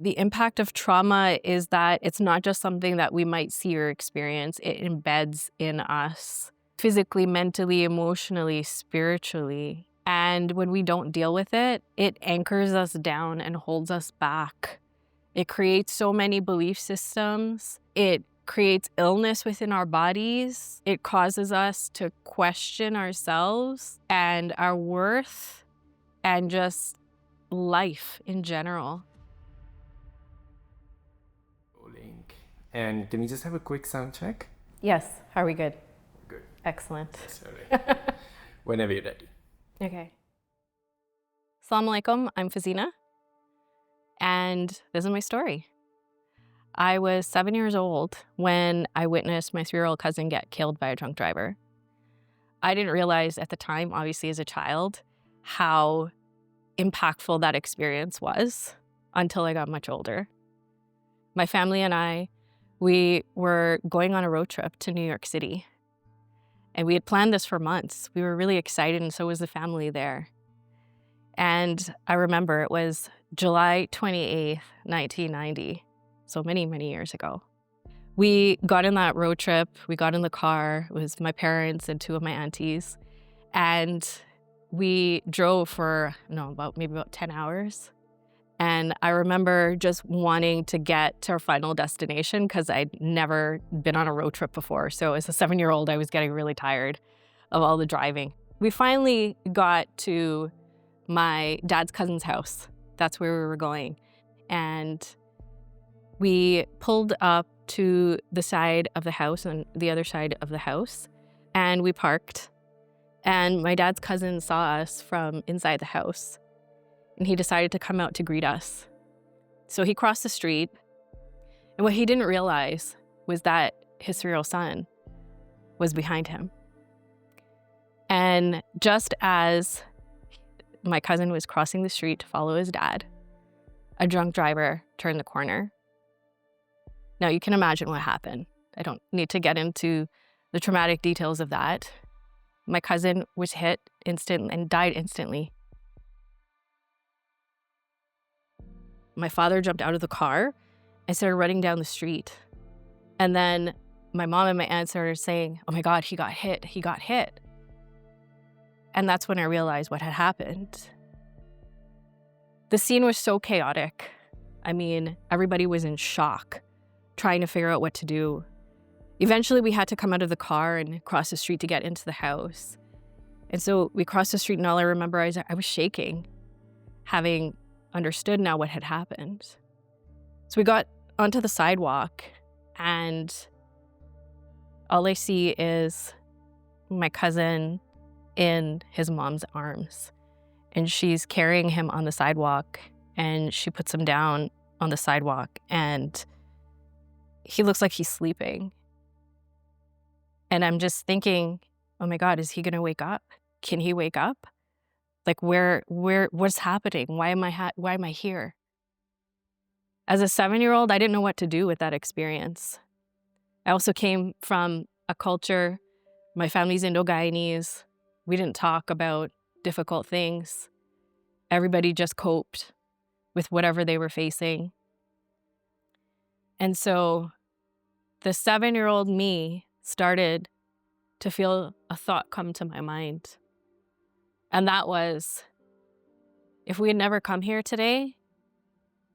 The impact of trauma is that it's not just something that we might see or experience, it embeds in us physically, mentally, emotionally, spiritually. And when we don't deal with it, it anchors us down and holds us back. It creates so many belief systems. It creates illness within our bodies. It causes us to question ourselves and our worth and just life in general. And can we just have a quick sound check? Yes. Are we good? Good. Excellent. Sorry. Whenever you're ready. Okay. Assalamu alaikum. I'm Fazeena. And this is my story. I was 7 years old when I witnessed my 3-year-old cousin get killed by a drunk driver. I didn't realize at the time, obviously as a child, how impactful that experience was until I got much older. My family and I, we were going on a road trip to New York City. And we had planned this for months. We were really excited, and so was the family there. And I remember it was July 28th, 1990, so many, many years ago. We got in that road trip. We got in the car. It was my parents and 2 of my aunties. And we drove for, maybe about 10 hours. And I remember just wanting to get to our final destination because I'd never been on a road trip before. So as a 7-year-old, I was getting really tired of all the driving. We finally got to my dad's cousin's house. That's where we were going. And we pulled up to the side of the house and the other side of the house, and we parked. And my dad's cousin saw us from inside the house, and he decided to come out to greet us. So he crossed the street, and what he didn't realize was that his 3-year-old son was behind him. And just as my cousin was crossing the street to follow his dad, a drunk driver turned the corner. Now you can imagine what happened. I don't need to get into the traumatic details of that. My cousin was hit instantly and died instantly. My father jumped out of the car and started running down the street. And then my mom and my aunt started saying, "Oh my God, he got hit, he got hit." And that's when I realized what had happened. The scene was so chaotic. I mean, everybody was in shock, trying to figure out what to do. Eventually, we had to come out of the car and cross the street to get into the house. And so we crossed the street, and all I remember is I was shaking, having understood now what had happened. So we got onto the sidewalk, and all I see is my cousin in his mom's arms. And she's carrying him on the sidewalk, and she puts him down on the sidewalk, and he looks like he's sleeping. And I'm just thinking, oh my God, is he gonna wake up? Can he wake up? Like what's happening? Why am I here? As a 7-year-old, I didn't know what to do with that experience. I also came from a culture, my family's Indo-Guyanese. We didn't talk about difficult things. Everybody just coped with whatever they were facing. And so the 7-year-old me started to feel a thought come to my mind. And that was, if we had never come here today,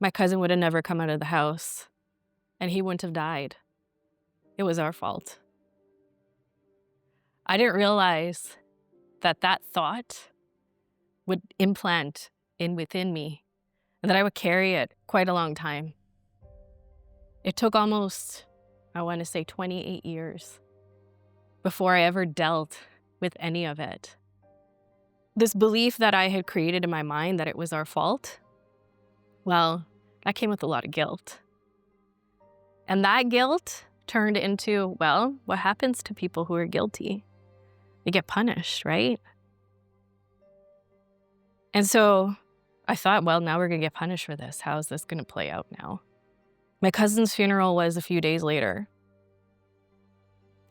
my cousin would have never come out of the house, and he wouldn't have died. It was our fault. I didn't realize that that thought would implant within me, and that I would carry it quite a long time. It took almost, I want to say, 28 years before I ever dealt with any of it. This belief that I had created in my mind that it was our fault, well, that came with a lot of guilt. And that guilt turned into, well, what happens to people who are guilty? They get punished, right? And so I thought, well, now we're going to get punished for this. How is this going to play out now? My cousin's funeral was a few days later.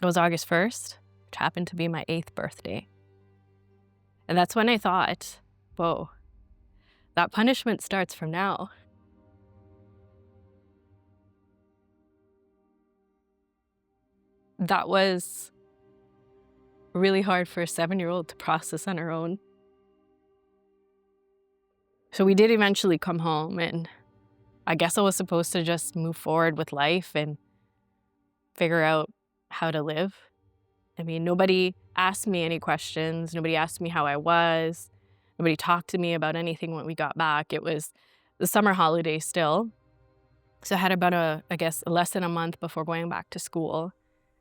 It was August 1st, which happened to be my 8th birthday. And that's when I thought, whoa, that punishment starts from now. that was really hard for a 7-year-old to process on her own. So we did eventually come home, and I guess I was supposed to just move forward with life and figure out how to live. I mean, nobody asked me any questions. Nobody asked me how I was. Nobody talked to me about anything when we got back. It was the summer holiday still. So I had about less than a month before going back to school.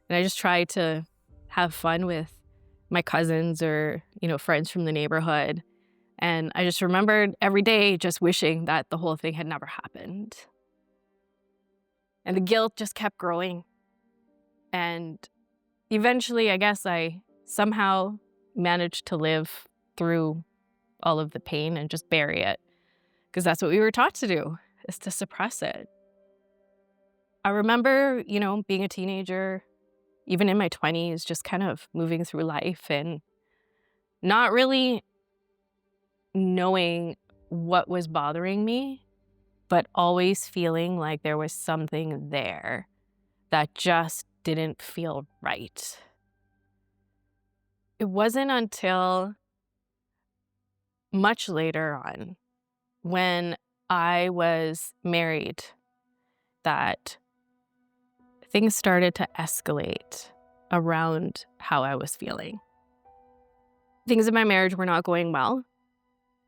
And I just tried to have fun with my cousins or, friends from the neighborhood. And I just remembered every day just wishing that the whole thing had never happened. And the guilt just kept growing. And eventually, I guess I somehow managed to live through all of the pain and just bury it. Because that's what we were taught to do, is to suppress it. I remember, being a teenager, even in my 20s, just kind of moving through life and not really knowing what was bothering me, but always feeling like there was something there that just didn't feel right. It wasn't until much later on, when I was married, that things started to escalate around how I was feeling. Things in my marriage were not going well,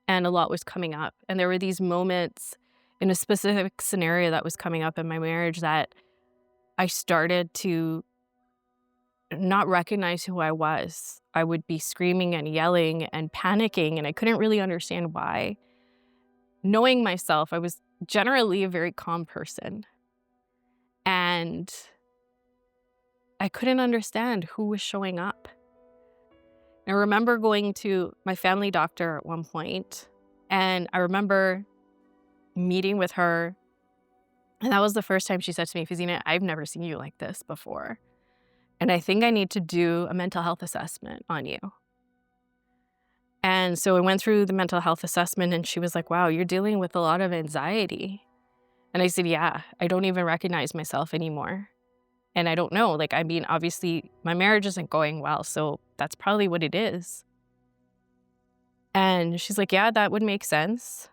and a lot was coming up. And there were these moments in a specific scenario that was coming up in my marriage that I started to not recognize who I was. I would be screaming and yelling and panicking, and I couldn't really understand why. Knowing myself, I was generally a very calm person. And I couldn't understand who was showing up. I remember going to my family doctor at one point, and I remember meeting with her, and that was the first time she said to me, "Fazeena, I've never seen you like this before, and I think I need to do a mental health assessment on you." And so I went through the mental health assessment, and she was like, "Wow, you're dealing with a lot of anxiety." And I said, "Yeah, I don't even recognize myself anymore. And I don't know, obviously my marriage isn't going well, so that's probably what it is." And she's like, "Yeah, that would make sense."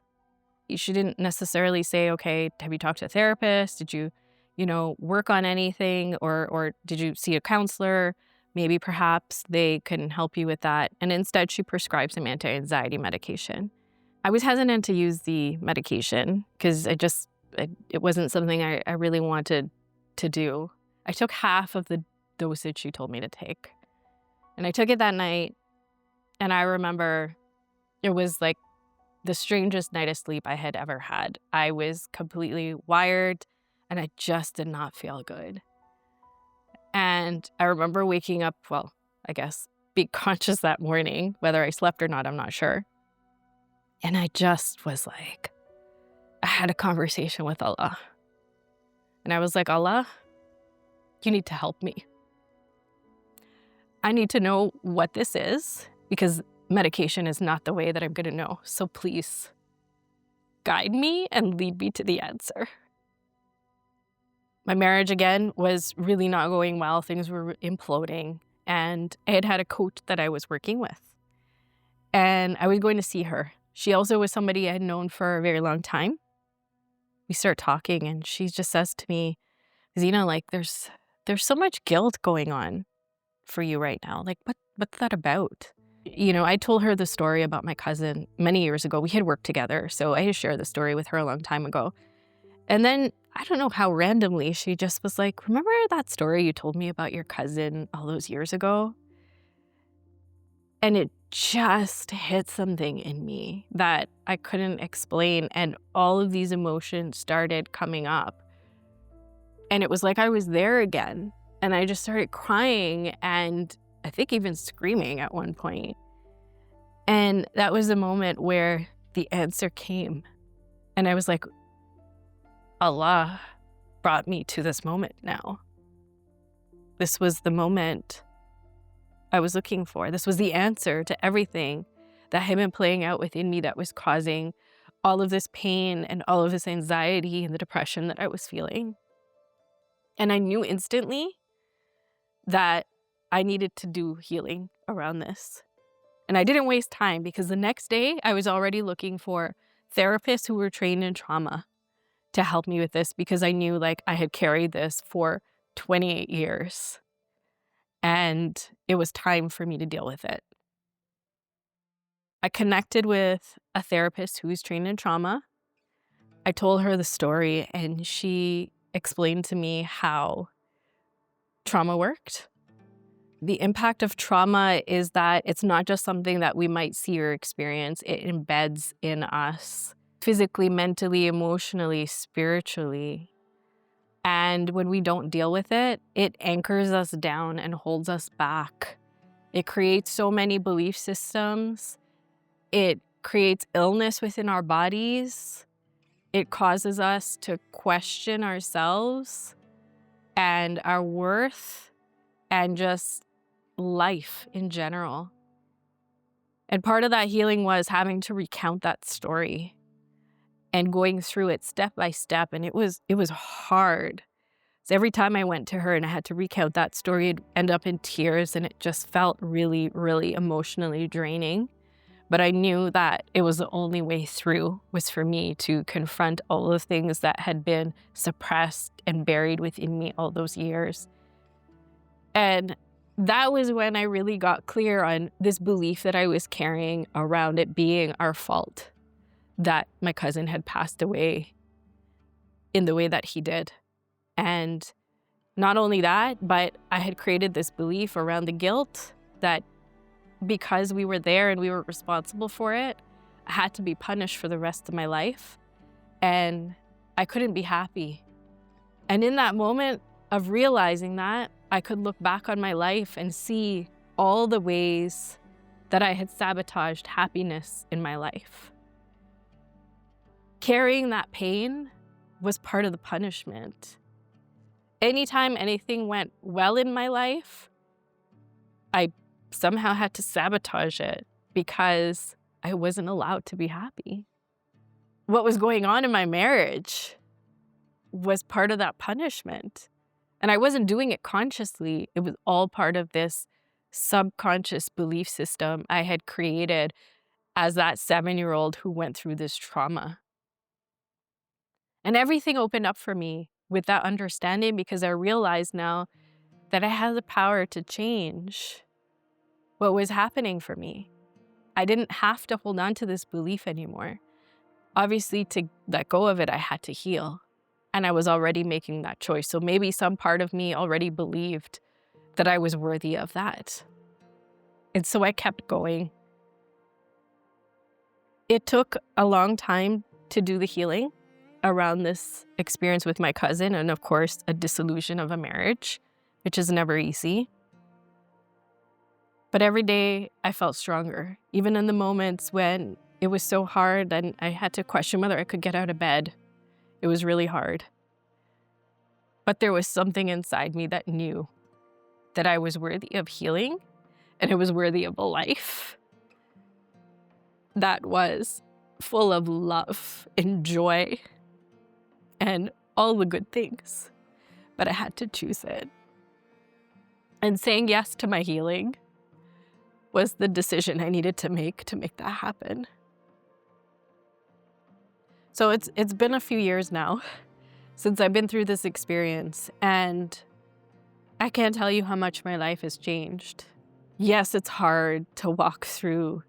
She didn't necessarily say, "Okay, have you talked to a therapist? Did you, work on anything? Or did you see a counselor? Maybe perhaps they can help you with that." And instead, she prescribed some anti-anxiety medication. I was hesitant to use the medication because it wasn't something I really wanted to do. I took half of the dosage she told me to take. And I took it that night, and I remember it was like the strangest night of sleep I had ever had. I was completely wired, and I just did not feel good. And I remember waking up, being conscious that morning. Whether I slept or not, I'm not sure. And I just was like, I had a conversation with Allah. And I was like, "Allah, you need to help me. I need to know what this is, because medication is not the way that I'm going to know. So please guide me and lead me to the answer." My marriage, again, was really not going well. Things were imploding. And I had a coach that I was working with. And I was going to see her. She also was somebody I had known for a very long time. We start talking, and she just says to me, "Fazeena, there's so much guilt going on for you right now. What's that about?" I told her the story about my cousin many years ago. We had worked together, so I had shared the story with her a long time ago. And then, I don't know how randomly, she just was like, "Remember that story you told me about your cousin all those years ago?" And it just hit something in me that I couldn't explain, and all of these emotions started coming up. And it was like I was there again. And I just started crying, and I think even screaming at one point. And that was the moment where the answer came. And I was like, Allah brought me to this moment now. This was the moment I was looking for. This was the answer to everything that had been playing out within me that was causing all of this pain and all of this anxiety and the depression that I was feeling. And I knew instantly that I needed to do healing around this. And I didn't waste time because the next day I was already looking for therapists who were trained in trauma to help me with this because I knew like I had carried this for 28 years and it was time for me to deal with it. I connected with a therapist who was trained in trauma. I told her the story and she explained to me how trauma worked. The impact of trauma is that it's not just something that we might see or experience, it embeds in us physically, mentally, emotionally, spiritually. And when we don't deal with it, it anchors us down and holds us back. It creates so many belief systems. It creates illness within our bodies. It causes us to question ourselves and our worth and just life in general. And part of that healing was having to recount that story and going through it step by step. And it was hard. So every time I went to her and I had to recount that story, I'd end up in tears and it just felt really, really emotionally draining. But I knew that it was the only way through was for me to confront all the things that had been suppressed and buried within me all those years. And that was when I really got clear on this belief that I was carrying around it being our fault that my cousin had passed away in the way that he did. And not only that, but I had created this belief around the guilt that because we were there and we were responsible for it, I had to be punished for the rest of my life. And I couldn't be happy. And in that moment of realizing that, I could look back on my life and see all the ways that I had sabotaged happiness in my life. Carrying that pain was part of the punishment. Anytime anything went well in my life, I somehow had to sabotage it because I wasn't allowed to be happy. What was going on in my marriage was part of that punishment. And I wasn't doing it consciously. It was all part of this subconscious belief system I had created as that 7-year-old who went through this trauma. And everything opened up for me with that understanding because I realized now that I had the power to change what was happening for me. I didn't have to hold on to this belief anymore. Obviously, to let go of it, I had to heal. And I was already making that choice. So maybe some part of me already believed that I was worthy of that. And so I kept going. It took a long time to do the healing around this experience with my cousin and, of course, a dissolution of a marriage, which is never easy. But every day I felt stronger, even in the moments when it was so hard and I had to question whether I could get out of bed. It was really hard. But there was something inside me that knew that I was worthy of healing and I was worthy of a life that was full of love and joy and all the good things. But I had to choose it. And saying yes to my healing was the decision I needed to make that happen. So it's been a few years now since I've been through this experience, and I can't tell you how much my life has changed. Yes, it's hard to walk through.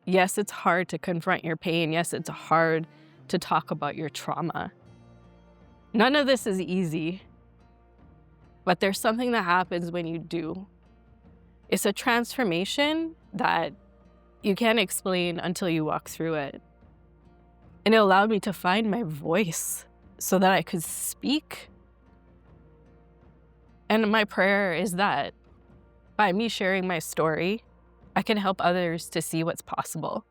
Yes, it's hard to confront your pain. Yes, it's hard to talk about your trauma. None of this is easy, but there's something that happens when you do. It's a transformation that you can't explain until you walk through it. And it allowed me to find my voice so that I could speak. And my prayer is that by me sharing my story, I can help others to see what's possible.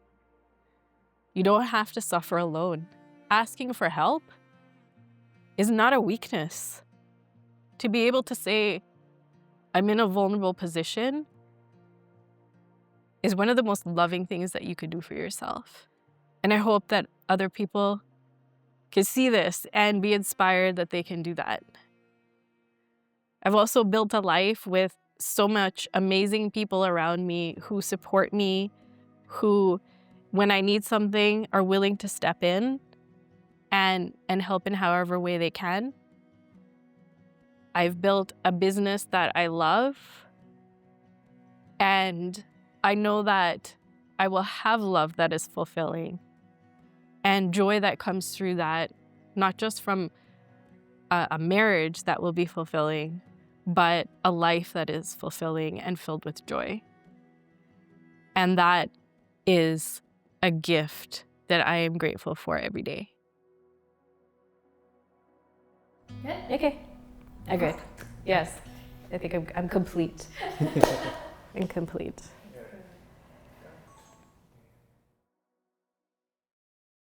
You don't have to suffer alone. Asking for help is not a weakness. To be able to say, I'm in a vulnerable position is one of the most loving things that you could do for yourself. And I hope that other people can see this and be inspired that they can do that. I've also built a life with so much amazing people around me who support me, who, when I need something, are willing to step in and help in however way they can. I've built a business that I love, and I know that I will have love that is fulfilling and joy that comes through that, not just from a marriage that will be fulfilling, but a life that is fulfilling and filled with joy. And that is a gift that I am grateful for every day. Good. Okay. Agreed. Yes. I think I'm complete. I'm complete.